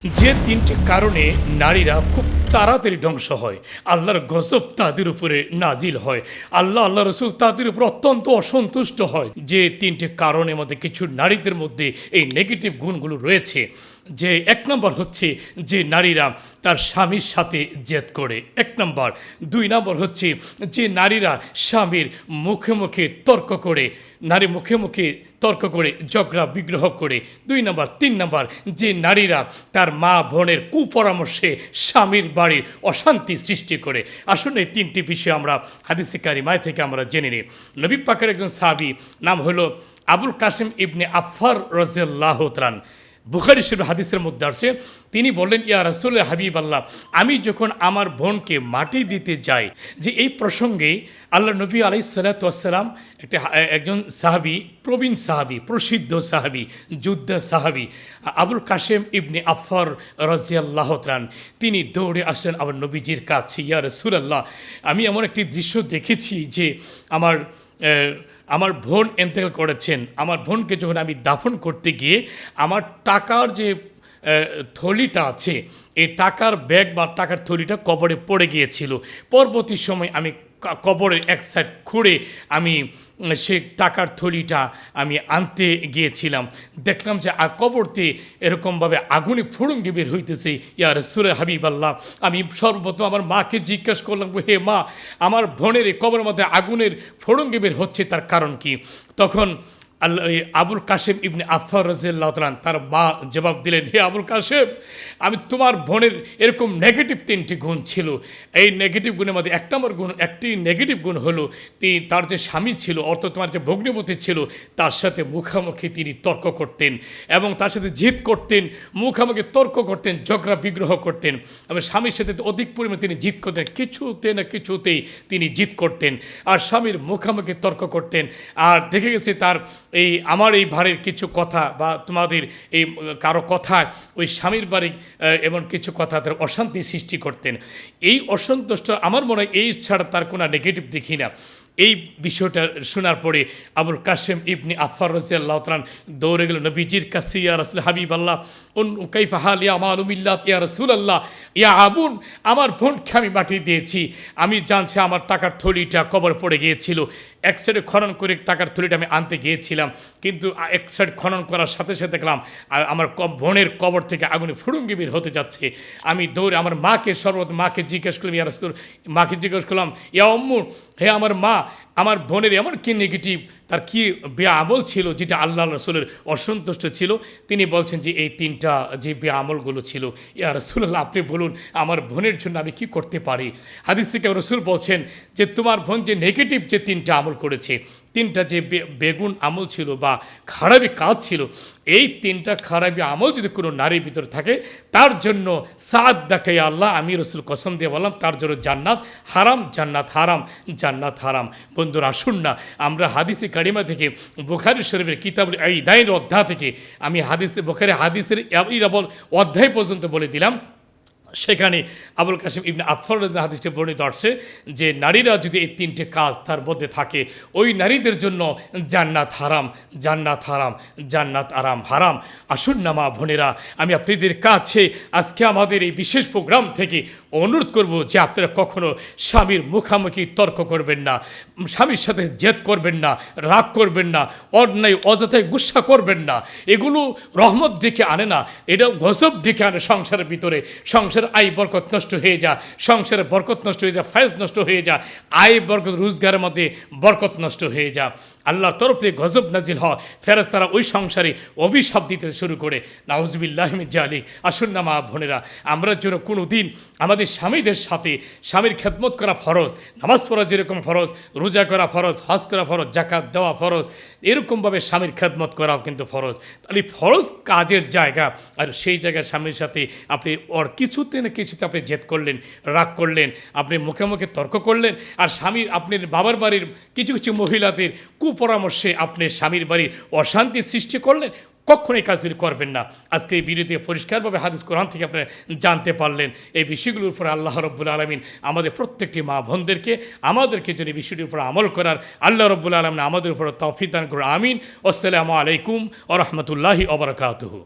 যে তিনটি কারণে নারীরা খুব তাড়াতাড়ি ধ্বংস হয়, আল্লাহর গজব তাদের উপরে নাজিল হয়, আল্লাহ রসুল তাদের উপর অত্যন্ত অসন্তুষ্ট হয়। যে তিনটি কারণের মধ্যে কিছু নারীদের মধ্যে এই নেগেটিভ গুণগুলো রয়েছে। যে এক নম্বর হচ্ছে যে নারীরা তার স্বামীর সাথে জেদ করে, এক নম্বর। দুই নম্বর হচ্ছে যে নারীরা স্বামীর মুখে মুখে তর্ক করে, নারী মুখে মুখে তর্ক করে ঝগড়া বিগ্রহ করে। দুই নম্বর। তিন নম্বর, যে নারীরা তার মা বোনের কুপরামর্শে স্বামীর বাড়ির অশান্তি সৃষ্টি করে। আসলে এই তিনটি বিষয় আমরা হাদিসে কারিমায় থেকে আমরা জেনে নিই। নবী পাকের একজন সাহাবী, নাম হলো আবুল কাসিম ইবনে আফফার রাদিয়াল্লাহু তাআলা, বুখারী শরীফ হাদিসের মধ্যে আসে, তিনি বললেন, ইয়া রাসূলুল্লাহ হাবিব আল্লাহ, আমি যখন আমার বোনকে মাটি দিতে যাই। যে এই প্রসঙ্গে আল্লাহ নবী আলাইহিস সালাতু ওয়াস সালাম একজন সাহাবী, প্রবীণ সাহাবী, প্রসিদ্ধ সাহাবী, যোদ্ধা সাহাবী আবুল কাসেম ইবনে আফফার রাদিয়াল্লাহু তাআলা, তিনি দৌড়ে আসলেন আমার নবীজির কাছে। ইয়া রাসূলুল্লাহ, আমি এমন একটি দৃশ্য দেখেছি যে আমার বোন ইন্তেকাল করেছেন। আমার বোনকে যখন আমি দাফন করতে গিয়ে আমার টাকার যে থলিটা আছে, এই টাকার ব্যাগ বা টাকার থলিটা কবরে পড়ে গিয়েছিল। পরবর্তী সময় আমি কবরের এক সাইড খুঁড়ে আমি সে টাকার থলিটা আমি আনতে গিয়েছিলাম। দেখলাম যে কবরতে এরকমভাবে আগুনে ফুড়ুঙ্গি বের হইতেছে। ইয়া রাসূলুল্লাহ হাবিব আল্লাহ, আমি সর্বপ্রথম আমার মাকে জিজ্ঞাসা করলাম, হে মা, আমার বোনের এই কবরের মধ্যে আগুনের ফুড়ুঙ্গি বের হচ্ছে, তার কারণ কি? তখন আবুল কাসেম ইবনে আফফার রাদিয়াল্লাহু তাআলা, তার মা জবাব দিলেন, হে আবুল কাসেম, আমি তোমার বোনের এরকম নেগেটিভ তিনটি গুণ ছিল। এই নেগেটিভ গুণের মধ্যে একটি নেগেটিভ গুণ হলো তার যে স্বামী ছিল, অর্থাৎ তোমার যে ভগ্নিপতি ছিল, তার সাথে মুখামুখি তিনি তর্ক করতেন এবং তার সাথে জিদ করতেন, মুখামুখি তর্ক করতেন, ঝগড়া বিগ্রহ করতেন এবং স্বামীর সাথে অধিক পরিমাণে তিনি জিদ করতেন, কিছুতে না কিছুতেই তিনি জিদ করতেন আর স্বামীর মুখামুখি তর্ক করতেন। আর দেখে গেছে তার আমার এই ভারের কিছু কথা বা তোমাদের এই কারো কথা ওই স্বামীর বাড়ি এমন কিছু কথা তার অশান্তি সৃষ্টি করতেন। এই অসন্তুষ্ট, আমার মনে হয় এই ছাড়া তার কোনো নেগেটিভ দেখি না। এই বিষয়টা শোনার পরে আবুল কাসেম ইবনে আফফার রাদিয়াল্লাহু তাআলা দৌড়ে গেল নবীজির কাছে, ইয়া রাসূল হাবিব আল্লাহ, কাইফা হাল ইয়া মালুমিল্লাহ, ইয়া রাসূলুল্লাহ, ইয়া আবুন, আমার বোনকে আমি মাটি দিয়েছি, আমি জানছি আমার টাকার থলিটা কবর পড়ে গিয়েছিল। এক সাইডে খনন করে টাকার থলিটা আমি আনতে গিয়েছিলাম, কিন্তু এক সাইড খনন করার সাথে সাথে দেখলাম আমার বোনের কবর থেকে আগুনে ফুড়ুঙ্গি বের হতে যাচ্ছে। আমি দৌড়ে আমার মাকে জিজ্ঞেস করলাম, ইয়া রাসূল, মাকে জিজ্ঞেস করলাম, ইয়া আম্মু, হে আমার মা, আমার বোনের এমন কি নেগেটিভ, তার কি আমল ছিল যেটা আল্লাহ রসুলের অসন্তুষ্ট ছিল? তিনি বলছেন যে এই তিনটা যে আমলগুলো ছিল। ইয়া রাসূলুল্লাহ, আপনি বলুন আমার বোনের জন্য আমি কি করতে পারি? হাদিস থেকে রসুল বলছেন যে তোমার বোন যে নেগেটিভ যে তিনটা আমল করেছে, তিনটা যে বেগুন আমল ছিল বা খারাপি কাজ ছিল, এই তিনটা খারাপি আমল যদি কোনো নারীর ভিতরে থাকে, তার জন্য সাদ দাকে আল্লাহ, আমি রসুল কসম দিয়ে বললাম, তার জন্য জান্নাত হারাম, জান্নাত হারাম, জান্নাত হারাম। বন্ধুরা, আসুন না আমরা হাদিসে কারিমা থেকে, বুখারী শরীফের কিতাবুল ঈদাইন অধ্যায় থেকে, আমি বুখারী হাদিসের অধ্যায় পর্যন্ত বলে দিলাম। সেখানে আবুল কাসেম ইবনে আফফার হাদিসে বর্ণিত আসছে যে নারীরা যদি এই তিনটে কাজ তার মধ্যে থাকে, ওই নারীদের জন্য জান্নাত হারাম, জান্নাত হারাম, জান্নাত হারাম। আসুন না মা বোনেরা, আমি আপনাদের কাছে আজকে আমাদের এই বিশেষ প্রোগ্রাম থেকে অনুরোধ করব যে আপনারা কখনো স্বামীর মুখামুখি তর্ক করবেন না, স্বামীর সাথে জেদ করবেন না, রাগ করবেন না, অন্যায় অযথায় গুসা করবেন না। এগুলো রহমত ডেকে আনে না, এটা গজব ডেকে আনে সংসারের ভিতরে। সংসার আয় বরকত নষ্ট হয়ে যা, সংসারের বরকত নষ্ট হয়ে যা, ফায়েজ নষ্ট হয়ে যা, আয় বরকত রোজগারের মধ্যে বরকত নষ্ট হয়ে যা, আল্লাহর তরফ থেকে গজব নাজিল হয়, ফেরেশতারা ওই সংসারে অভিশাপ দিতে শুরু করে। নাউজুবিল্লাহি মিন যালিক। আসুন না মা বোনেরা, আমরা যেন কোনো দিন আমাদের স্বামীদের সাথে, স্বামীর খেদমত করা ফরজ, নামাজ পড়া যেরকম ফরজ, রোজা করা ফরজ, হজ করা ফরজ, জাকাত দেওয়া ফরজ, এরকমভাবে স্বামীর খেদমত করাও কিন্তু ফরজ। তাহলে ফরজ কাজের জায়গা, আর সেই জায়গায় স্বামীর সাথে আপনি কিছুতে না কিছুতে আপনি জেদ করলেন, রাগ করলেন, আপনি মুখে মুখে তর্ক করলেন, আর স্বামীর আপনার বাবার বাড়ির কিছু কিছু মহিলাদের কুপরামর্শে আপনি স্বামীর বাড়ির অশান্তি সৃষ্টি করলেন, কখনো এই কাজগুলি করবেন না। আজকে এই ভিডিওতে পরিষ্কারভাবে হাদিস কোরআন থেকে আপনারা জানতে পারলেন। এই বিষয়গুলোর উপর আল্লাহ রব্বুল আলামিন আমাদের প্রত্যেকটি মা বোনদেরকে, আমাদেরকে যেন এই বিষয়টির উপর আমল করার আল্লাহ রব্বুল আলামিন আমাদের উপর তৌফিক দান করুন। আমিন। আসসালামু আলাইকুম ওয়া রাহমাতুল্লাহি ওয়া বারাকাতুহু।